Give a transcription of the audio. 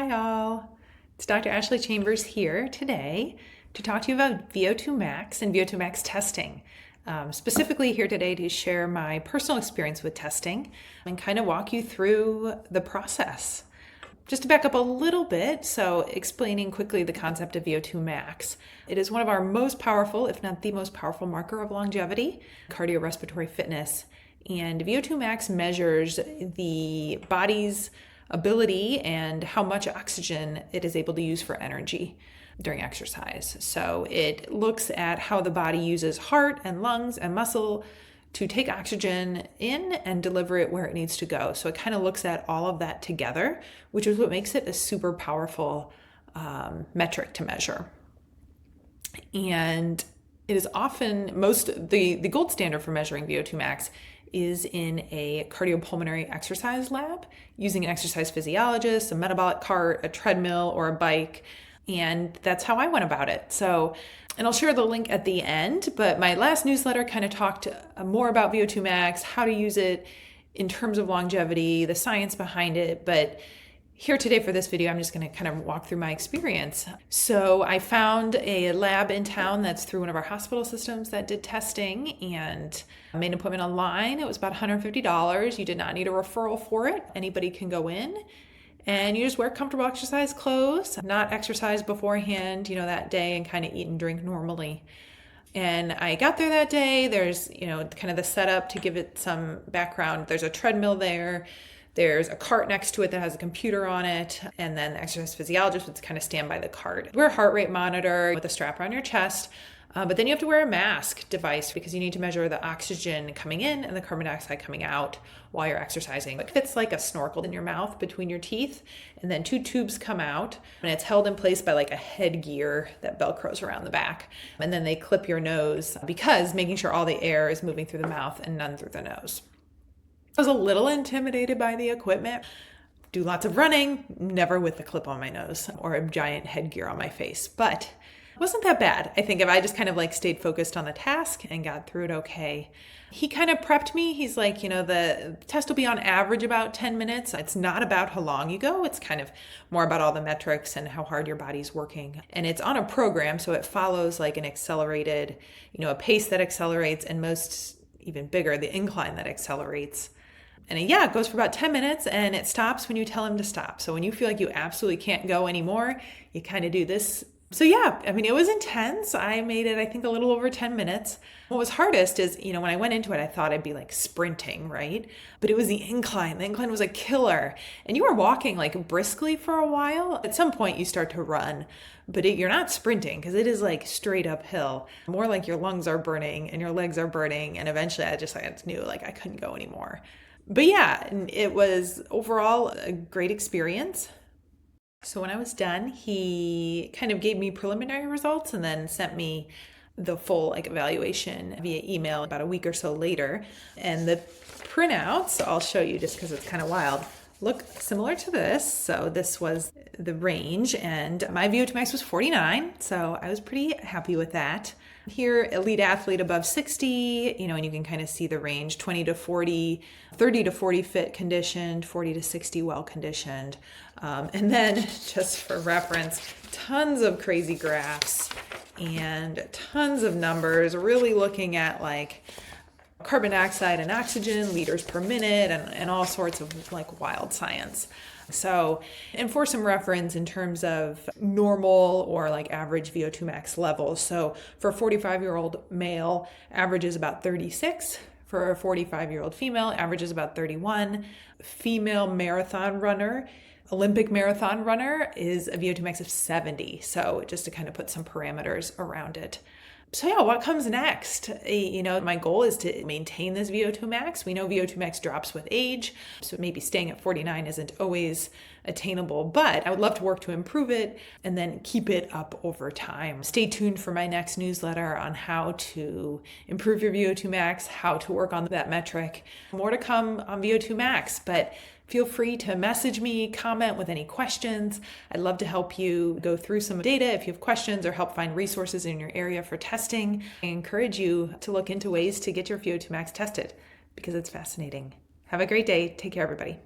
Hi all, it's Dr. Ashley Chambers here today to talk to you about VO2 max and VO2 max testing. Specifically here today to share my personal experience with testing and kind of walk you through the process. Just to back up a little bit, so explaining quickly the concept of VO2 max. It is one of our most powerful, if not the most powerful marker of longevity, cardiorespiratory fitness. And VO2 max measures the body's ability and how much oxygen it is able to use for energy during exercise. So it looks at how the body uses heart and lungs and muscle to take oxygen in and deliver it where it needs to go. So it kind of looks at all of that together, which is what makes it a super powerful metric to measure. And it is often the gold standard for measuring VO2 max is in a cardiopulmonary exercise lab using an exercise physiologist, a metabolic cart, a treadmill, or a bike. And that's how I went about it. And I'll share the link at the end, but my last newsletter kind of talked more about VO2 max, how to use it in terms of longevity, the science behind it. But here today for this video, I'm just going to kind of walk through my experience. So I found a lab in town that's through one of our hospital systems that did testing, and I made an appointment online. It was about $150. You did not need a referral for it. Anybody can go in. And you just wear comfortable exercise clothes, not exercise beforehand, that day, and kind of eat and drink normally. And I got there that day. There's, kind of the setup to give it some background. There's a treadmill there. There's a cart next to it that has a computer on it. And then the exercise physiologist would kind of stand by the cart. Wear a heart rate monitor with a strap around your chest. But then you have to wear a mask device because you need to measure the oxygen coming in and the carbon dioxide coming out while you're exercising. It fits like a snorkel in your mouth between your teeth, and then two tubes come out, and it's held in place by like a headgear that velcros around the back. And then they clip your nose because making sure all the air is moving through the mouth and none through the nose. I was a little intimidated by the equipment. Do lots of running, never with a clip on my nose or a giant headgear on my face, but it wasn't that bad. I think if I just kind of stayed focused on the task and got through it okay. He kind of prepped me. He's like, the test will be on average about 10 minutes. It's not about how long you go. It's kind of more about all the metrics and how hard your body's working. And it's on a program, so it follows like an accelerated, a pace that accelerates, and most even bigger, the incline that accelerates. And it goes for about 10 minutes, and it stops when you tell him to stop. So when you feel like you absolutely can't go anymore, you kind of do this. So it was intense. I made it, I think, a little over 10 minutes. What was hardest is, when I went into it, I thought I'd be like sprinting, right? But it was the incline. The incline was a killer. And you were walking like briskly for a while. At some point you start to run, but you're not sprinting because it is like straight uphill. More like your lungs are burning and your legs are burning. And eventually I just knew I couldn't go anymore. But it was overall a great experience. So when I was done, he kind of gave me preliminary results and then sent me the full evaluation via email about a week or so later. And the printouts, I'll show you just because it's kind of wild, look similar to this. So this was the range, and my VO2 max was 49. So I was pretty happy with that. Here, elite athlete above 60, and you can kind of see the range, 20 to 40, 30 to 40 fit conditioned, 40 to 60 well conditioned. And then just for reference, tons of crazy graphs and tons of numbers, really looking at carbon dioxide and oxygen, liters per minute, and all sorts of wild science. So, and for some reference in terms of normal or average VO2 max levels. So for a 45-year-old male, average is about 36. For a 45-year-old female, average is about 31. Female marathon runner, Olympic marathon runner, is a VO2 max of 70. So just to kind of put some parameters around it. So what comes next? My goal is to maintain this VO2 max. We know VO2 max drops with age, so maybe staying at 49 isn't always attainable, but I would love to work to improve it and then keep it up over time. Stay tuned for my next newsletter on how to improve your VO2 max, how to work on that metric. More to come on VO2 max, but feel free to message me, comment with any questions. I'd love to help you go through some data if you have questions or help find resources in your area for testing. I encourage you to look into ways to get your VO2 max tested because it's fascinating. Have a great day. Take care, everybody.